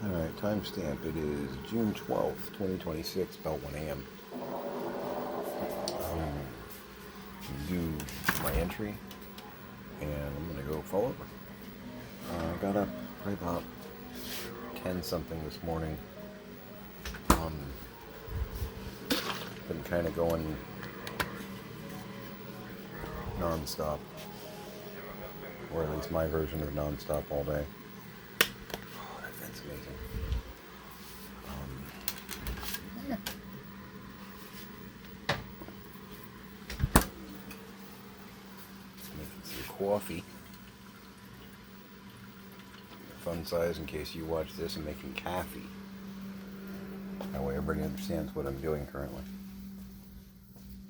Alright, timestamp. It is June 12th, 2026, about 1 a.m. Do my entry, and I'm going to go forward. I got up probably about 10 something this morning. Been kind of going non-stop, or at least my version of non-stop all day. Oh, that vent's amazing. Making some coffee. Fun size in case you watch this. I'm making coffee. That way everybody understands what I'm doing currently.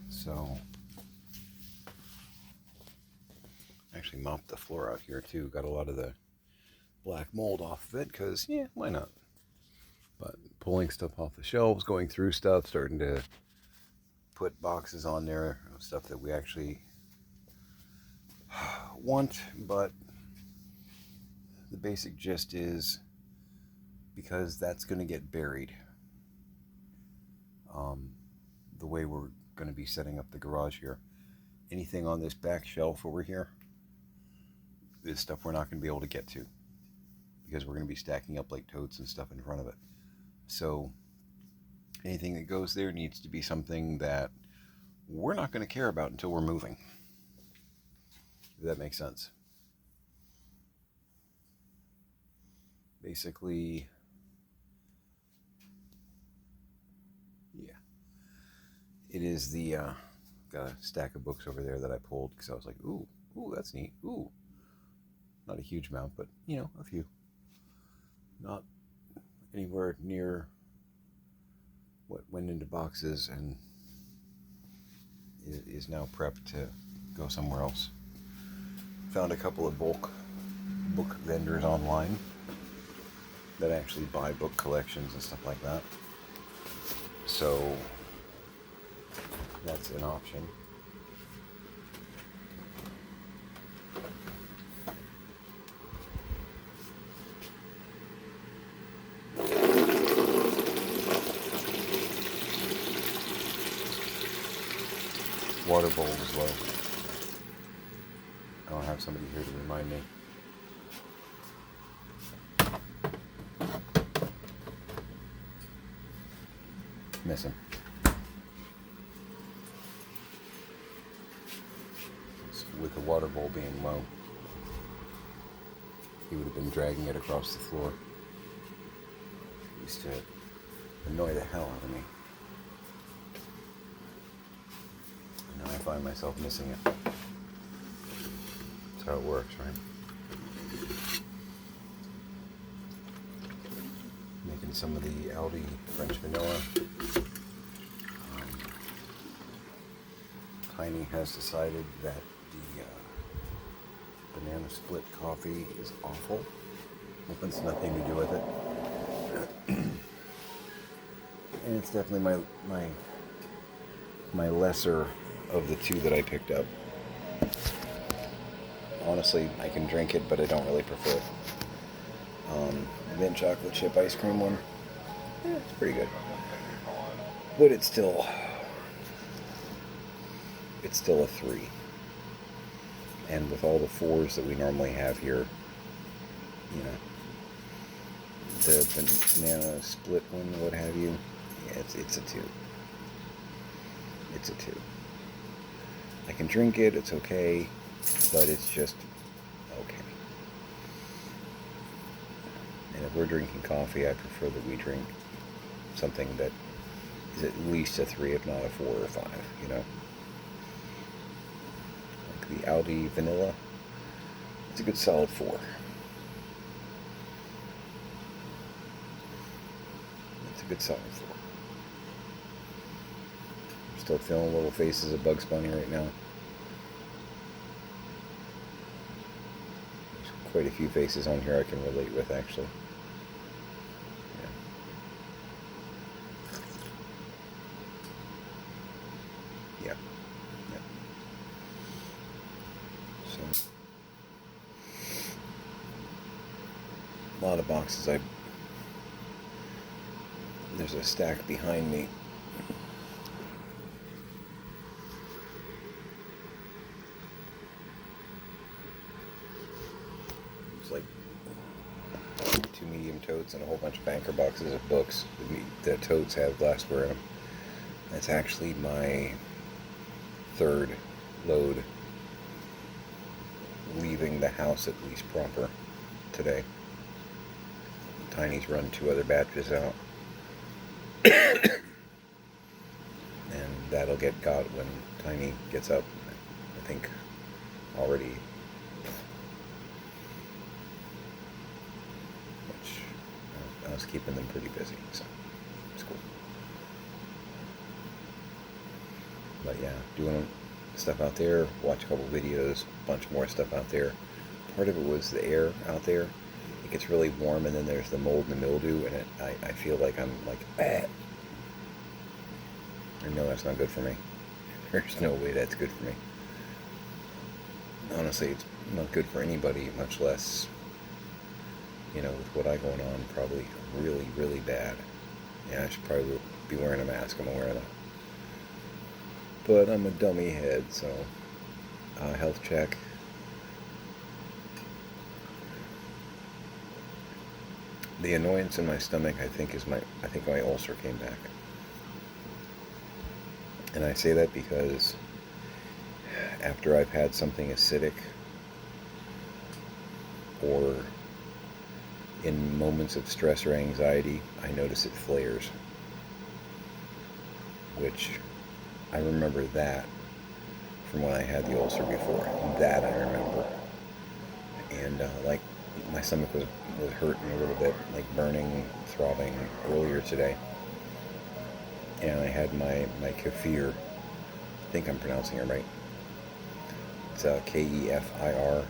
So, actually mopped the floor out here too. Got a lot of the black mold off of it because, yeah, why not? But pulling stuff off the shelves, going through stuff, starting to put boxes on there of stuff that we actually want, but the basic gist is because that's going to get buried. The way we're going to be setting up the garage here, anything on this back shelf over here is stuff we're not going to be able to get to because we're going to be stacking up like totes and stuff in front of it. So anything that goes there needs to be something that we're not going to care about until we're moving. If that makes sense. Basically, yeah. It is the, got a stack of books over there that I pulled because I was like, ooh, that's neat. Ooh. Not a huge amount, but, a few. Not anywhere near what went into boxes and is now prepped to go somewhere else. Found a couple of book vendors online that actually buy book collections and stuff like that. So that's an option. Water bowl is low. I don't have somebody here to remind me. Missing. With the water bowl being low, he would have been dragging it across the floor. It used to annoy the hell out of me. And now I find myself missing it. That's how it works, right? Making some of the Aldi French vanilla. Tiny has decided that the banana split coffee is awful. It's nothing to do with it. And it's definitely my lesser of the two that I picked up. Honestly, I can drink it, but I don't really prefer it. Mint chocolate chip ice cream one, it's pretty good. But it's still a 3. And with all the 4s that we normally have here, the banana split one, what have you, yeah, it's a 2. It's a 2. I can drink it, it's okay, but it's just okay. And if we're drinking coffee, I prefer that we drink something that is at least a 3, if not a 4 or 5, Like the Aldi vanilla, it's a good solid 4. It's a good solid 4. Still feeling little faces of Bugs Bunny right now. There's quite a few faces on here I can relate with, actually. Yeah. Yep. So, a lot of boxes I There's a stack behind me. It's like 2 medium totes and a whole bunch of banker boxes of books. The totes have glassware in them. That's actually my third load leaving the house, at least proper, today. Tiny's run 2 other batches out. And that'll get got when Tiny gets up, I think, already. Which, I was keeping them pretty busy, so it's cool. But yeah, doing stuff out there, watch a couple videos, a bunch more stuff out there. Part of it was the air out there. It gets really warm, and then there's the mold and the mildew, and I feel like I'm like, ah. I know that's not good for me. There's no way that's good for me. Honestly, it's not good for anybody, much less, you know, with what I going on, probably really, really bad. Yeah, I should probably be wearing a mask. I'm aware of that. But I'm a dummy head, so health check. The annoyance in my stomach, I think my ulcer came back. And I say that because after I've had something acidic, or in moments of stress or anxiety, I notice it flares. Which, I remember that from when I had the ulcer before. That I remember. And like, my stomach was hurting a little bit, like burning, throbbing earlier today. And I had my kefir. I think I'm pronouncing it right. It's Kefir.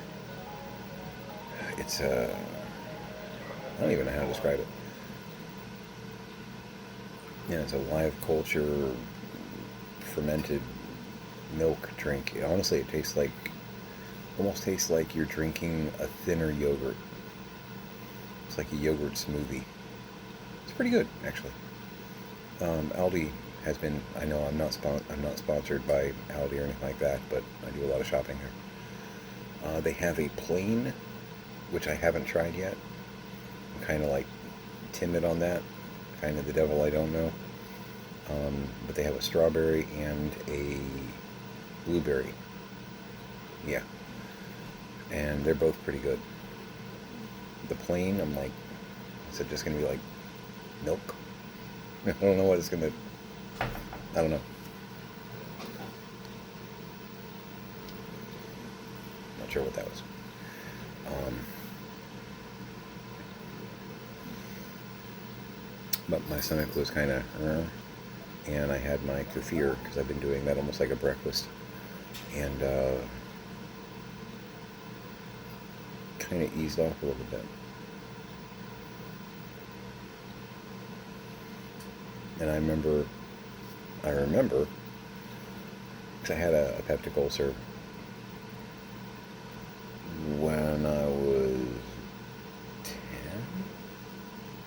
It's I don't even know how to describe it. Yeah, it's a live culture fermented milk drink. Honestly, it tastes like, almost tastes like you're drinking a thinner yogurt. It's like a yogurt smoothie. It's pretty good, actually. Aldi has been, I know I'm not sponsored by Aldi or anything like that, but I do a lot of shopping here. They have a plain, which I haven't tried yet. I'm kind of like timid on that. Kind of the devil I don't know. But they have a strawberry and a blueberry. Yeah. And they're both pretty good. The plain, I'm like, is it just going to be like milk? I don't know what it's going to, I don't know. Not sure what that was. But my stomach was kind of, and I had my kefir, because I've been doing that almost like a breakfast. And kind of eased off a little bit. And I remember, because I had a peptic ulcer when I was 10,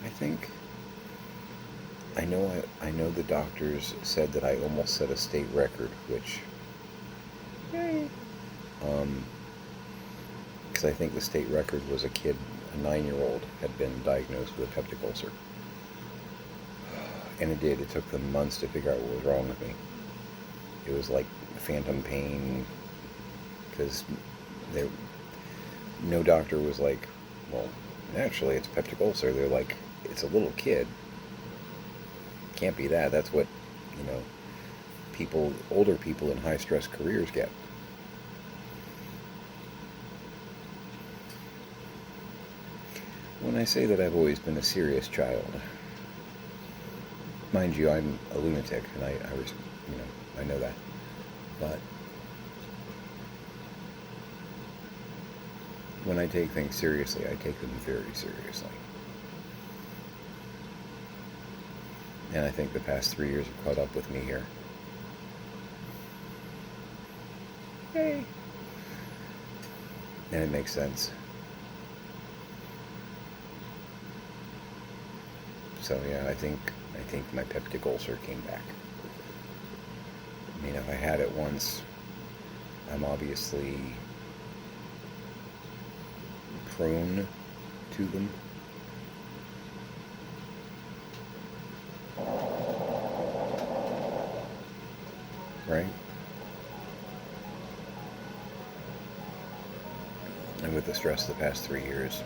I think. I know the doctors said that I almost set a state record, which, because I think the state record was a kid, a 9-year-old, had been diagnosed with a peptic ulcer. And it did. It took them months to figure out what was wrong with me. It was like phantom pain, because no doctor was like, well, actually, it's a peptic ulcer. They're like, it's a little kid. Can't be that. That's what, older people in high-stress careers get. When I say that I've always been a serious child, mind you, I'm a lunatic, and I know that. But when I take things seriously, I take them very seriously. And I think the past 3 years have caught up with me here. Hey. And it makes sense. So yeah, I think I think my peptic ulcer came back. I mean, if I had it once, I'm obviously prone to them. Right? And with the stress of the past 3 years,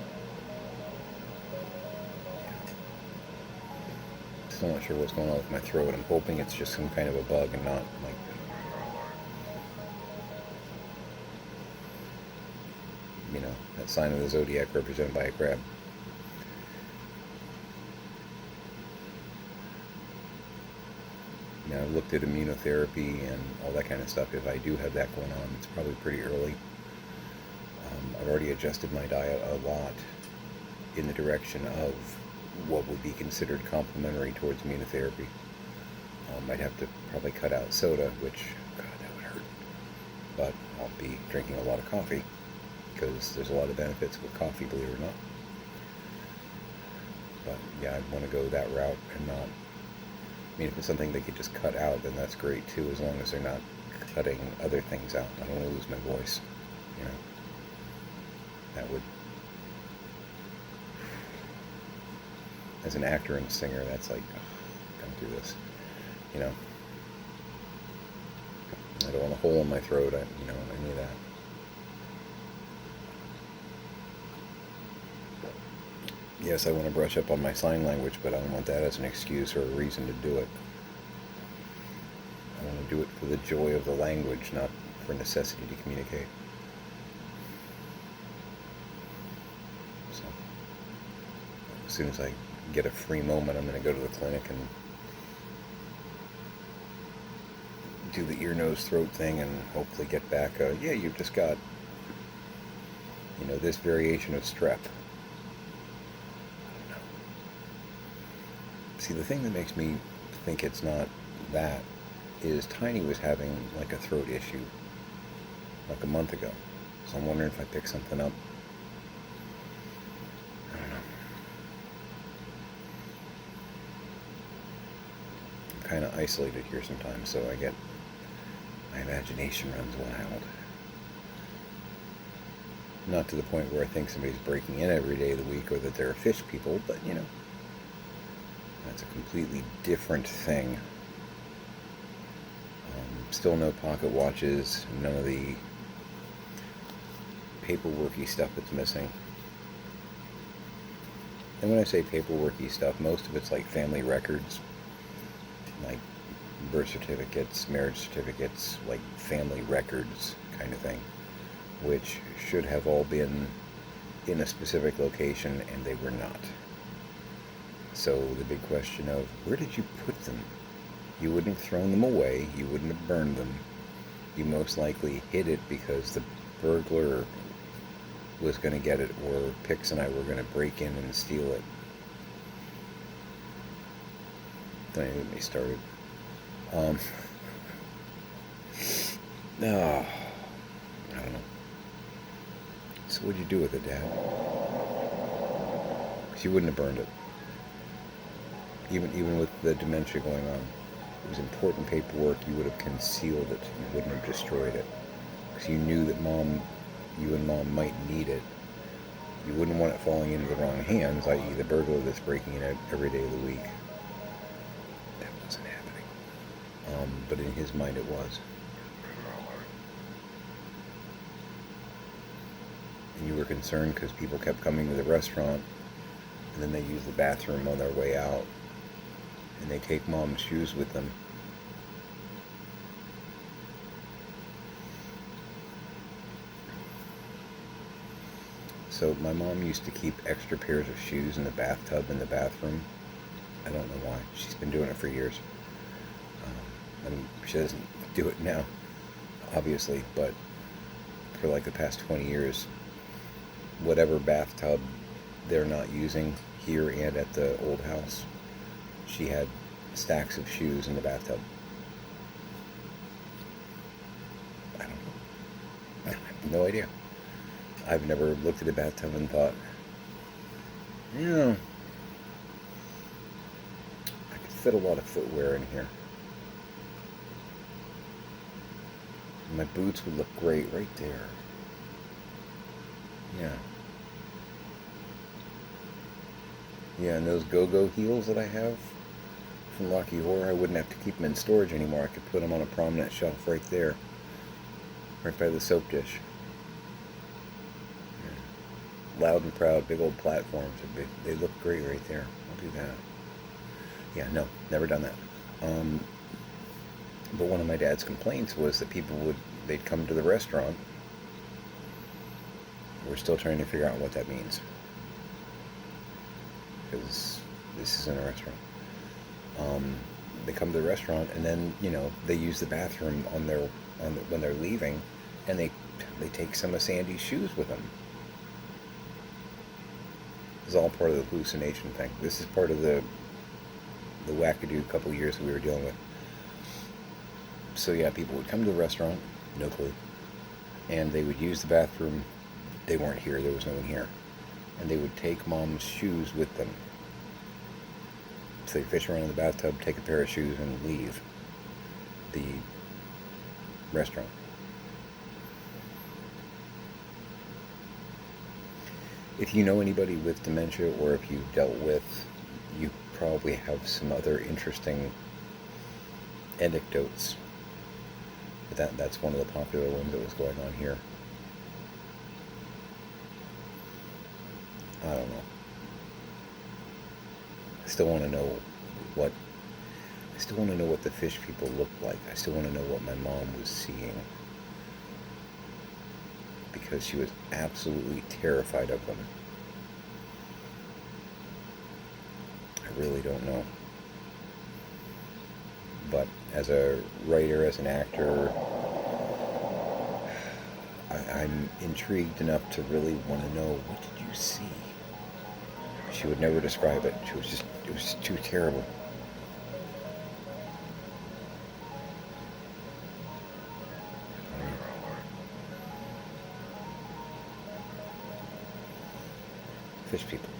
still not sure what's going on with my throat. I'm hoping it's just some kind of a bug and not like, you know, that sign of the zodiac represented by a crab. Now, I've looked at immunotherapy and all that kind of stuff. If I do have that going on, it's probably pretty early. I've already adjusted my diet a lot in the direction of what would be considered complementary towards immunotherapy. I'd have to probably cut out soda, which, God, that would hurt. But I'll be drinking a lot of coffee because there's a lot of benefits with coffee, believe it or not. But yeah, I'd want to go that route and not. I mean, if it's something they could just cut out, then that's great too, as long as they're not cutting other things out. I don't want to lose my voice, you know. That would, as an actor and singer, that's like, don't do this, you know. I don't want a hole in my throat, you know, any of that. Yes, I want to brush up on my sign language, but I don't want that as an excuse or a reason to do it. I want to do it for the joy of the language, not for necessity to communicate. So, as soon as I get a free moment, I'm going to go to the clinic and do the ear, nose, throat thing and hopefully get back, yeah, you've just got, you know, this variation of strep. See, the thing that makes me think it's not that is Tiny was having like a throat issue like a month ago. So I'm wondering if I pick something up. I don't know. I'm kind of isolated here sometimes, so my imagination runs wild. Not to the point where I think somebody's breaking in every day of the week or that they're fish people, but you know. That's a completely different thing. Still no pocket watches, none of the paperworky stuff that's missing. And when I say paperworky stuff, most of it's like family records, like birth certificates, marriage certificates, like family records kind of thing, which should have all been in a specific location, and they were not. So the big question of, where did you put them? You wouldn't have thrown them away. You wouldn't have burned them. You most likely hid it because the burglar was going to get it, or Pix and I were going to break in and steal it. Don't even get me started. No, I don't know. So what'd you do with it, Dad? Because you wouldn't have burned it. Even with the dementia going on, it was important paperwork. You would have concealed it. You wouldn't have destroyed it, because you knew that you and Mom might need it. You wouldn't want it falling into the wrong hands, i.e. the burglar that's breaking it every day of the week. That wasn't happening. But in his mind it was. And you were concerned because people kept coming to the restaurant, and then they use the bathroom on their way out. And they take Mom's shoes with them. So my mom used to keep extra pairs of shoes in the bathtub in the bathroom. I don't know why. She's been doing it for years. I mean, she doesn't do it now, obviously, but for like the past 20 years, whatever bathtub they're not using here and at the old house, she had stacks of shoes in the bathtub. I don't know. I have no idea. I've never looked at a bathtub and thought, you know, I could fit a lot of footwear in here. My boots would look great right there. Yeah. Yeah, and those go-go heels that I have from Lucky Horror, I wouldn't have to keep them in storage anymore. I could put them on a prominent shelf right there, right by the soap dish. Yeah. Loud and Proud, big old platforms. They look great right there. I'll do that. Yeah, no, never done that. But one of my dad's complaints was that they'd come to the restaurant. We're still trying to figure out what that means, because this isn't a restaurant. They come to the restaurant, and then they use the bathroom when they're leaving, and they take some of Sandy's shoes with them. This is all part of the hallucination thing. This is part of the wackadoo couple years that we were dealing with. So yeah, people would come to the restaurant, no clue, and they would use the bathroom. They weren't here, there was no one here. And they would take Mom's shoes with them. So they'd fish around in the bathtub, take a pair of shoes, and leave the restaurant. If you know anybody with dementia, or if you've dealt with, you probably have some other interesting anecdotes. But that's one of the popular ones that was going on here. I don't know. I still want to know what the fish people looked like. I still want to know what my mom was seeing, because she was absolutely terrified of them. I really don't know. But as a writer, as an actor, I'm intrigued enough to really want to know, what did you see? She would never describe it. It was just too terrible. Fish people.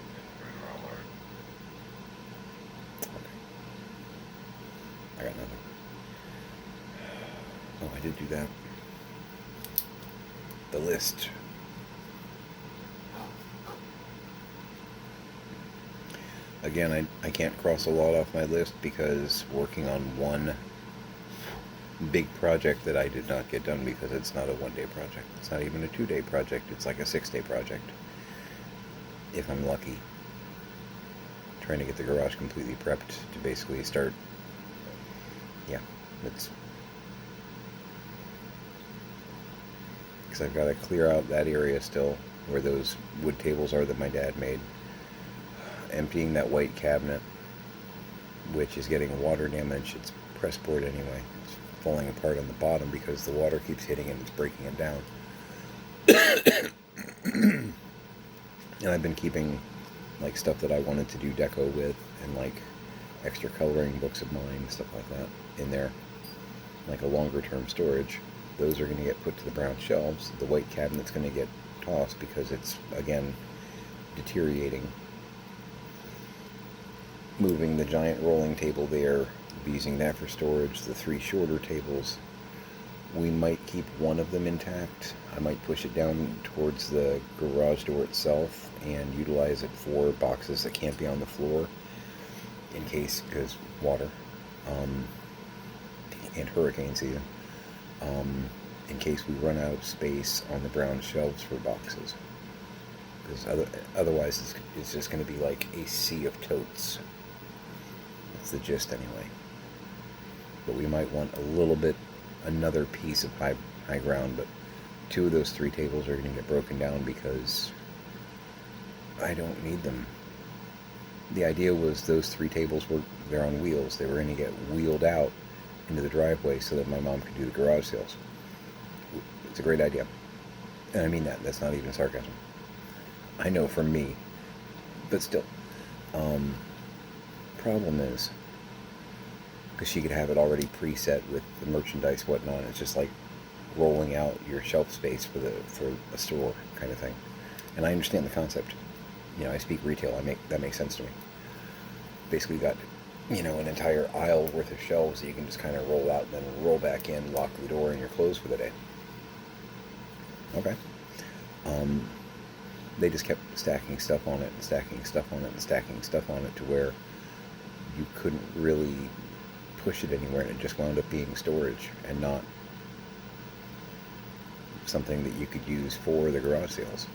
Okay. I got nothing. Oh, I did do that. The list. Again, I can't cross a lot off my list, because working on one big project that I did not get done, because it's not a one-day project. It's not even a 2-day project. It's like a 6-day project, if I'm lucky. Trying to get the garage completely prepped to basically start. Yeah, it's because I've got to clear out that area still, where those wood tables are that my dad made. Emptying that white cabinet, which is getting water damage. It's pressboard anyway. It's falling apart on the bottom because the water keeps hitting it and it's breaking it down. And I've been keeping like stuff that I wanted to do deco with, and like extra coloring books of mine, stuff like that in there, like a longer term storage. Those are going to get put to the brown shelves. The white cabinet's going to get tossed because it's, again, deteriorating. Moving the giant rolling table there, using that for storage. The 3 shorter tables, we might keep one of them intact. I might push it down towards the garage door itself and utilize it for boxes that can't be on the floor, in case, because water, and hurricane season, in case we run out of space on the brown shelves for boxes. Because otherwise it's just going to be like a sea of totes. That's the gist anyway. But we might want another piece of high ground, but 2 of those 3 tables are going to get broken down because I don't need them. The idea was those 3 tables they're on wheels. They were going to get wheeled out into the driveway so that my mom could do the garage sales. It's a great idea. And I mean that. That's not even sarcasm. I know for me, but still. Problem is, because she could have it already preset with the merchandise, whatnot. It's just like rolling out your shelf space for a store kind of thing. And I understand the concept. I speak retail. That makes sense to me. Basically, got you know, an entire aisle worth of shelves that you can just kind of roll out and then roll back in, lock the door, and you're closed for the day. Okay. Um, they just kept stacking stuff on it and stacking stuff on it and stacking stuff on it to where you couldn't really push it anywhere, and it just wound up being storage and not something that you could use for the garage sales.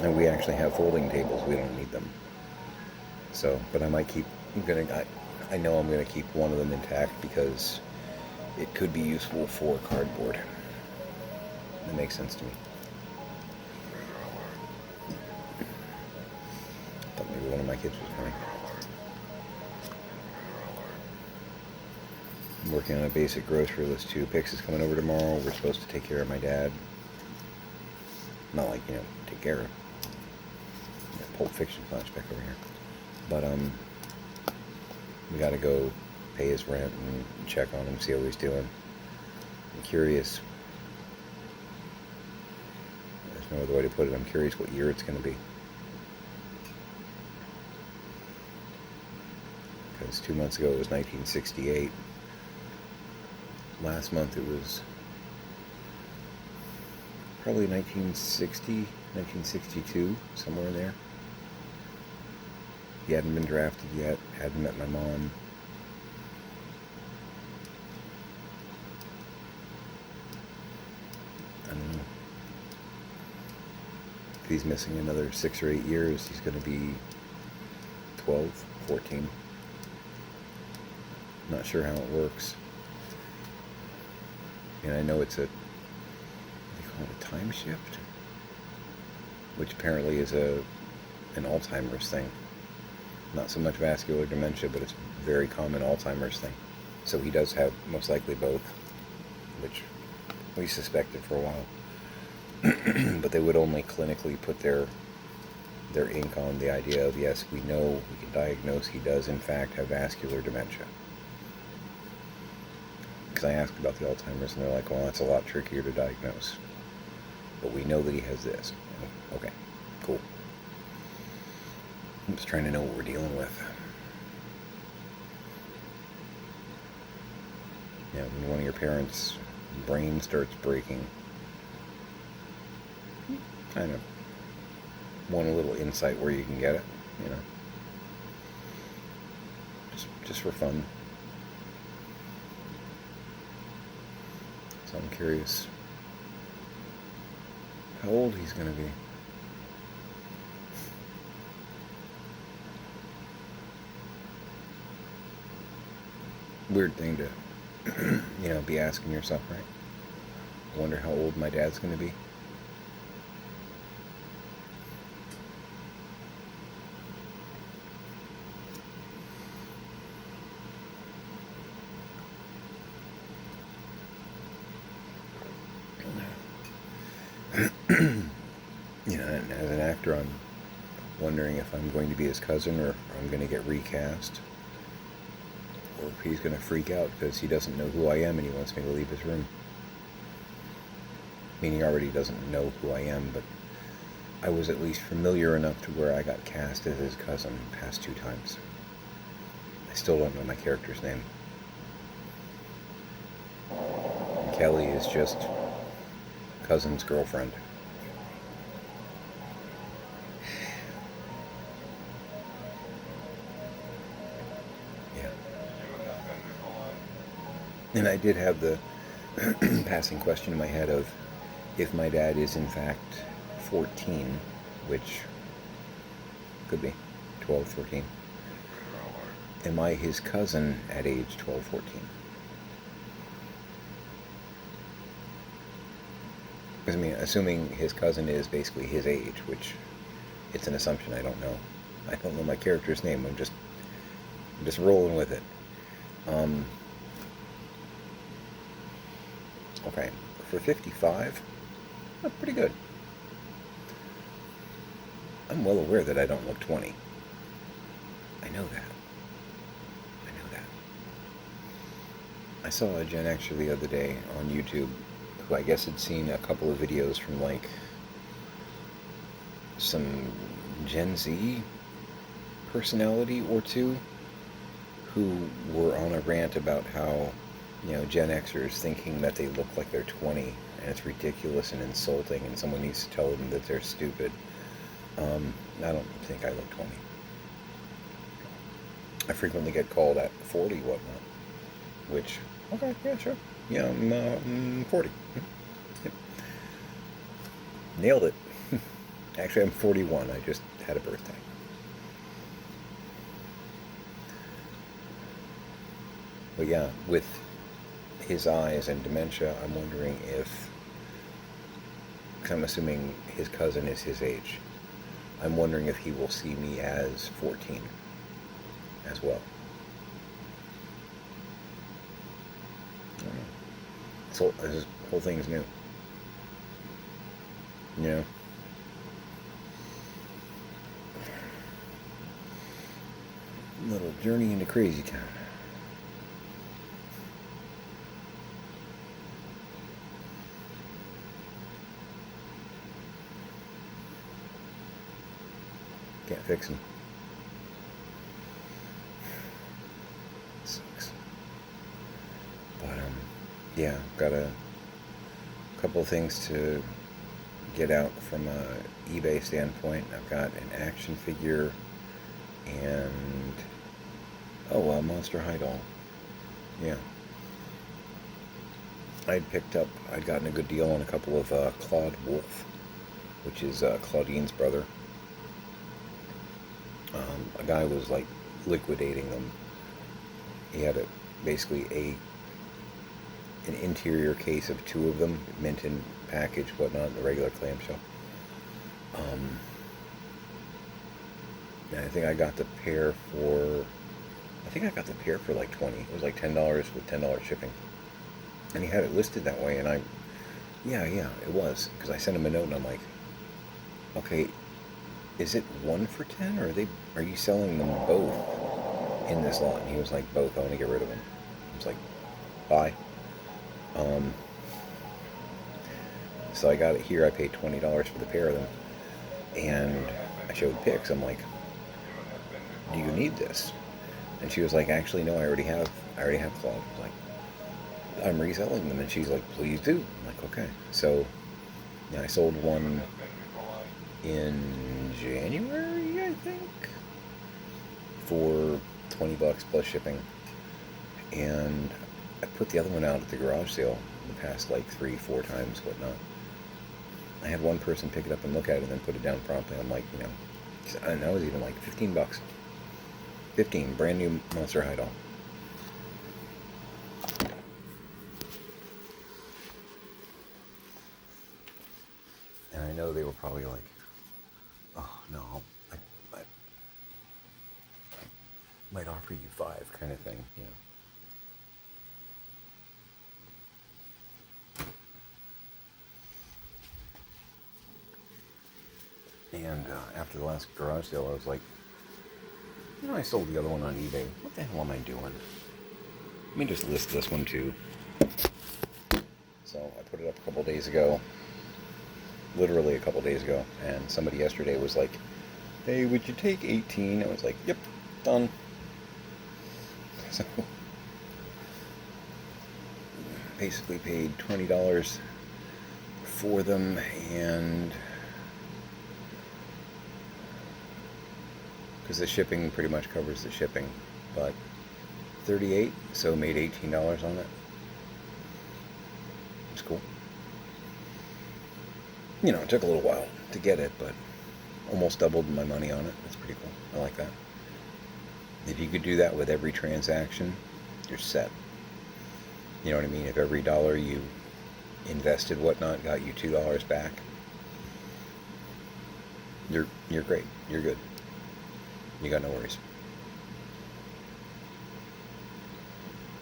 And we actually have folding tables. We don't need them. So, but I might keep. I know I'm gonna keep one of them intact because it could be useful for cardboard. That makes sense to me. Thought maybe one of my kids was coming. I'm working on a basic grocery list too. Pix is coming over tomorrow. We're supposed to take care of my dad. Not like, you know, take care of. Pulp Fiction flashback over here. But we gotta go pay his rent and check on him, see how he's doing. I'm curious. There's no other way to put it. I'm curious what year it's gonna be. Because 2 months ago it was 1968. Last month it was probably 1960, 1962, somewhere in there. He hadn't been drafted yet, hadn't met my mom. I don't know. If he's missing another 6 or 8 years, he's going to be 12, 14. Not sure how it works. And I know it's a, what do they call it, a time shift? Which apparently is an Alzheimer's thing. Not so much vascular dementia, but it's a very common Alzheimer's thing. So he does have most likely both, which we suspected for a while. But they would only clinically put their ink on the idea of, yes, we know, we can diagnose he does in fact have vascular dementia. Because I asked about the Alzheimer's and they're like, well, that's a lot trickier to diagnose. But we know that he has this. Okay, cool. I'm just trying to know what we're dealing with. Yeah, when one of your parents' brain starts breaking, kind of want a little insight where you can get it, you know. Just for fun. So I'm curious how old he's going to be. Weird thing to, you know, be asking yourself, right? I wonder how old my dad's going to be. You know, and as an actor, I'm wondering if I'm going to be his cousin or if I'm going to get recast. Or if he's going to freak out because he doesn't know who I am and he wants me to leave his room. I mean, he already doesn't know who I am, but I was at least familiar enough to where I got cast as his cousin past 2 times. I still don't know my character's name. And Kelly is just cousin's girlfriend. And I did have the passing question in my head of if my dad is in fact 14, which could be 12, 14, am I his cousin at age 12, 14? Because I mean, assuming his cousin is basically his age, which it's an assumption, I don't know. I don't know my character's name, I'm just rolling with it. Okay, for 55, that's pretty good. I'm well aware that I don't look 20. I know that. I saw a Gen Xer the other day on YouTube who I guess had seen a couple of videos from like some Gen Z personality or two who were on a rant about how, Gen Xers thinking that they look like they're 20 and it's ridiculous and insulting and someone needs to tell them that they're stupid. I don't think I look 20. I frequently get called at 40 whatnot, which, okay, yeah, sure. Yeah, I'm 40. Yep. Nailed it. Actually, I'm 41. I just had a birthday. But yeah, with his eyes and dementia, I'm wondering if, because I'm assuming his cousin is his age, I'm wondering if he will see me as 14 as well. I don't know. So this whole thing's new. Yeah. Little journey into Crazy Town. Can't fix him. Sucks. But yeah, got a couple of things to get out from a eBay standpoint. I've got an action figure and a Monster High doll. Yeah. I'd gotten a good deal on a couple of Claude Wolf, which is Claudine's brother. A guy was like liquidating them. He had basically an interior case of two of them, mint in package, whatnot, the regular clamshell. And I think I got the pair for like 20. It was like $10 with $10 shipping. And he had it listed that way, and yeah, it was, because I sent him a note and I'm like, okay, is it 1 for 10 or are you selling them both in this lot? And he was like, both. I want to get rid of them. I was like, bye. So I got it here. I paid $20 for the pair of them, and I showed pics. I'm like, do you need this? And she was like, actually, no, I already have Claude. I was like, I'm reselling them, and she's like, please do. I'm like, okay. So yeah, I sold one in January, I think, for $20 plus shipping, and I put the other one out at the garage sale in the past like 3-4 times, whatnot. I had one person pick it up and look at it and then put it down promptly. I'm like, and that was even like $15. 15, brand new Monster High doll. And I know they were probably like, oh no, I might offer you 5 kind of thing, And after the last garage sale, I was like, I sold the other one on eBay. What the hell am I doing? Let me just list this one too. So I put it up a couple days ago, literally a couple days ago, and somebody yesterday was like, hey, would you take 18? I was like, yep, done. So basically paid $20 for them, and because the shipping pretty much covers the shipping, but $38, so made $18 on it. It's cool. It took a little while to get it, but almost doubled my money on it. That's pretty cool. I like that. If you could do that with every transaction, you're set. You know what I mean? If every dollar you invested, whatnot, got you $2 back, you're great. You're good. You got no worries.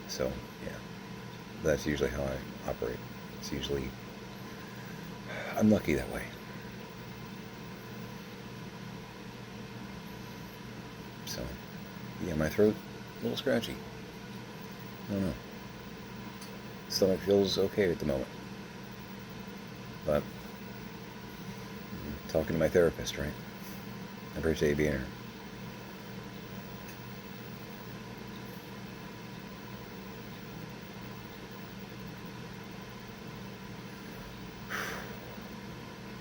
So, yeah. That's usually how I operate. It's usually, I'm lucky that way. So, yeah, my throat, a little scratchy. I don't know. Stomach feels okay at the moment. But, talking to my therapist, right? I appreciate you being here.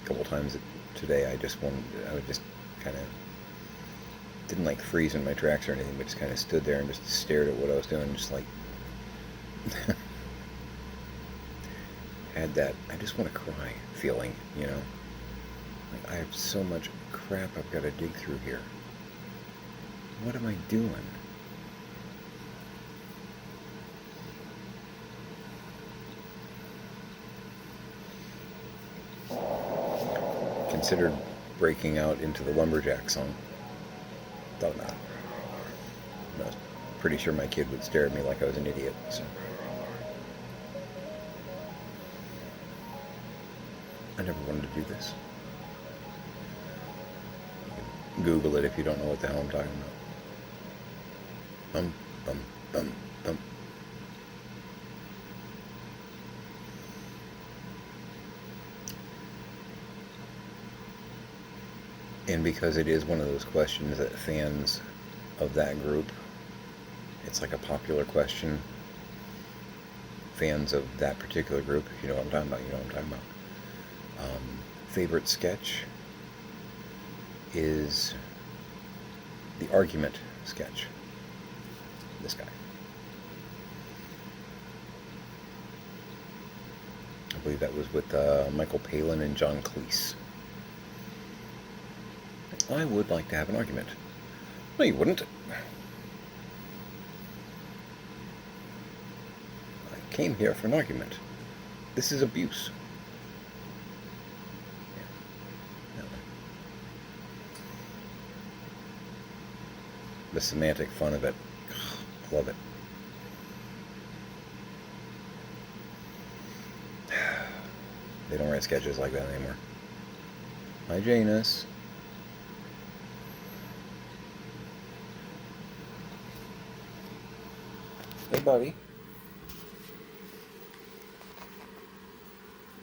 A couple times today, I would just kind of, didn't like freeze in my tracks or anything, but just kind of stood there and just stared at what I was doing, just like, had that, I just want to cry feeling, you know? Like, I have so much crap I've got to dig through here. What am I doing? Considered breaking out into the Lumberjack song. Thought about it. I was pretty sure my kid would stare at me like I was an idiot, so. I never wanted to do this. You can Google it if you don't know what the hell I'm talking about. Bum, bum, bum, bum. And because it is one of those questions that fans of that group, it's like a popular question. Fans of that particular group, if you know what I'm talking about, you know what I'm talking about. Favorite sketch is the argument sketch. This guy. I believe that was with Michael Palin and John Cleese. I would like to have an argument. No, you wouldn't. I came here for an argument. This is abuse. Yeah. No. The semantic fun of it. Love it. They don't write sketches like that anymore. Hi, Janus. Hey, buddy.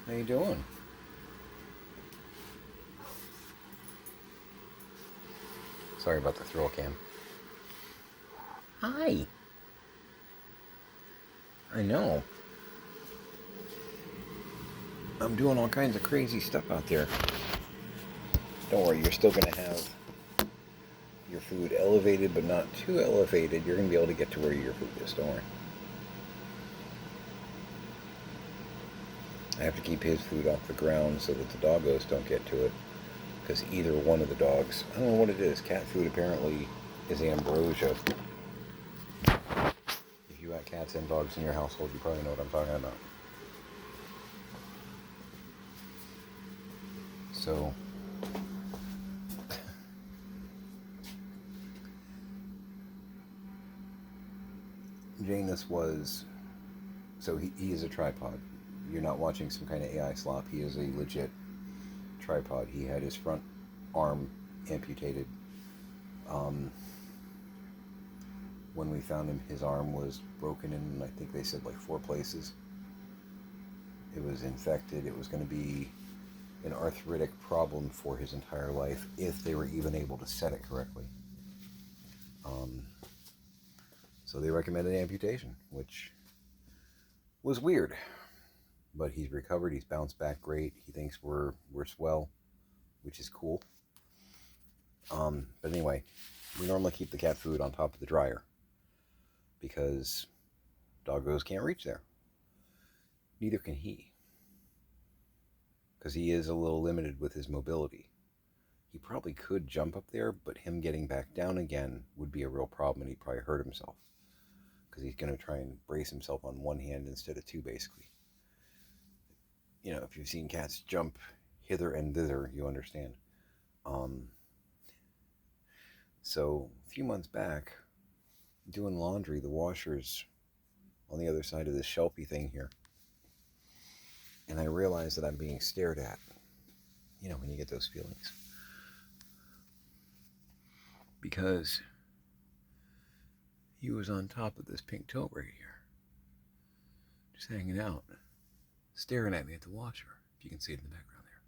How you doing? Sorry about the thrill cam. Hi. I know. I'm doing all kinds of crazy stuff out there. Don't worry, you're still going to have your food elevated, but not too elevated. You're going to be able to get to where your food is. Don't worry. I have to keep his food off the ground so that the doggos don't get to it. Because either one of the dogs, I don't know what it is. Cat food apparently is ambrosia. If you got cats and dogs in your household, you probably know what I'm talking about. So, Janus was, so he is a tripod. You're not watching some kind of AI slop. He is a legit tripod. He had his front arm amputated. When we found him, his arm was broken in, I think they said like 4 places. It was infected. It was going to be an arthritic problem for his entire life if they were even able to set it correctly. So they recommended amputation, which was weird. But he's recovered. He's bounced back great. He thinks we're swell, which is cool. But anyway, we normally keep the cat food on top of the dryer because doggos can't reach there. Neither can he, because he is a little limited with his mobility. He probably could jump up there, but him getting back down again would be a real problem, and he'd probably hurt himself because he's going to try and brace himself on one hand instead of 2, basically. You know, if you've seen cats jump hither and thither, you understand. So a few months back, doing laundry, the washer's on the other side of this shelfy thing here. And I realized that I'm being stared at. You know, when you get those feelings. Because he was on top of this pink tote right here. Just hanging out. Staring at me at the washer. If you can see it in the background there.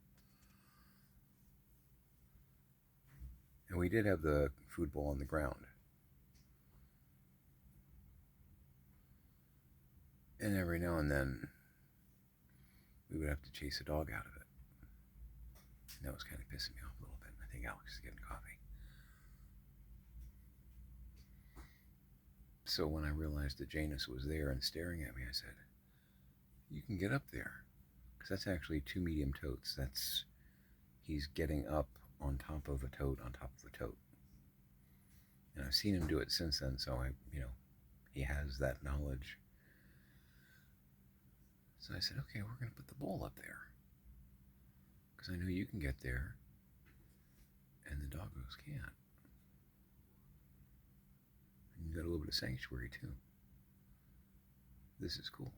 And he did have the food bowl on the ground. And every now and then, we would have to chase a dog out of it. And that was kind of pissing me off a little bit. I think Alex is getting coffee. So when I realized that Janus was there and staring at me, I said, you can get up there. Because that's actually 2 medium totes. He's getting up on top of a tote on top of a tote. And I've seen him do it since then, so he has that knowledge. So I said, okay, we're going to put the bowl up there. Because I know you can get there, and the doggos can't. And you got a little bit of sanctuary, too. This is cool.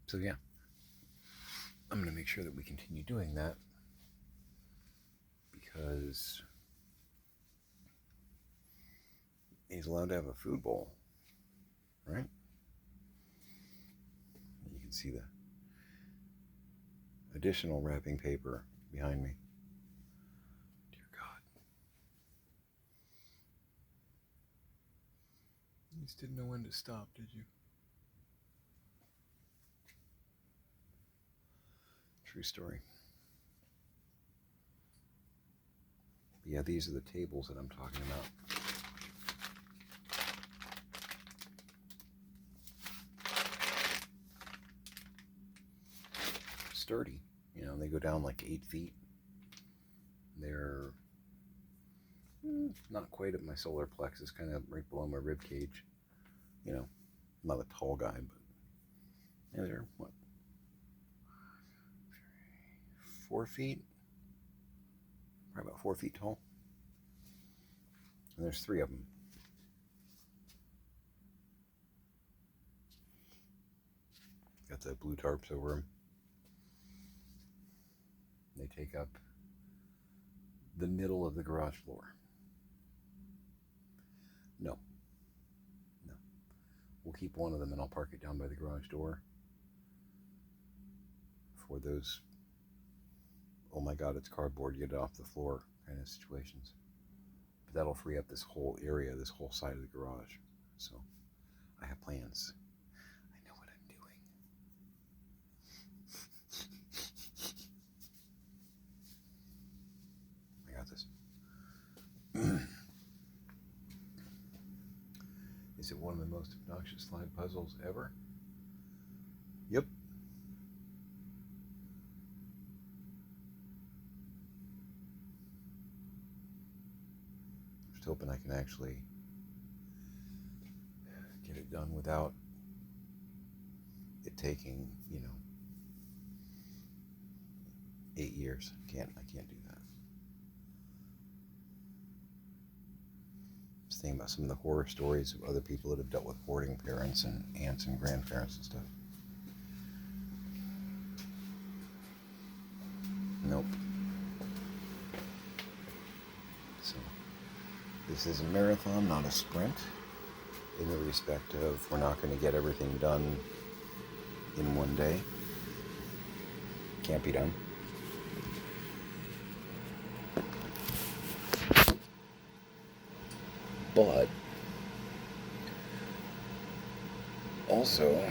So yeah, I'm going to make sure that we continue doing that, because he's allowed to have a food bowl, right? You can see the additional wrapping paper behind me. Dear God. You just didn't know when to stop, did you? True story. But yeah, these are the tables that I'm talking about. Sturdy. They go down like 8 feet. They're not quite at my solar plexus, kind of right below my rib cage. I'm not a tall guy, but they're what? 4 feet? Probably about 4 feet tall. And there's 3 of them. Got the blue tarps over them. They take up the middle of the garage floor. No. We'll keep one of them and I'll park it down by the garage door for those, oh my God, it's cardboard, get it off the floor kind of situations. But that'll free up this whole area, this whole side of the garage. So I have plans. I know what I'm doing. I got this. Is it one of the most obnoxious slide puzzles ever? Yep. I'm just hoping I can actually get it done without it taking, 8 years. I can't do that. Just thinking about some of the horror stories of other people that have dealt with hoarding parents and aunts and grandparents and stuff. Nope. So, this is a marathon, not a sprint, in the respect of we're not going to get everything done in one day. Can't be done. But also,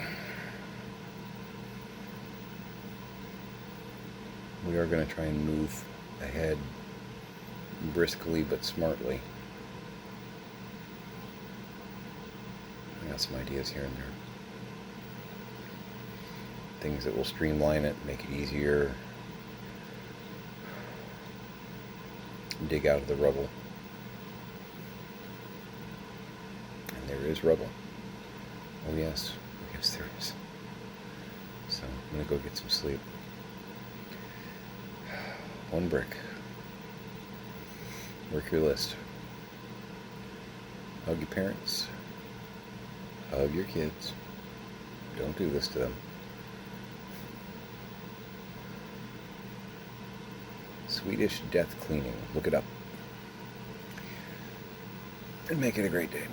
we are going to try and move ahead briskly but smartly. I got some ideas here and there. Things that will streamline it, make it easier, dig out of the rubble. And there is rubble. Oh yes, there is. So I'm gonna go get some sleep. 1 brick. Work your list. Hug your parents. Hug your kids. Don't do this to them. Swedish death cleaning. Look it up. And make it a great day.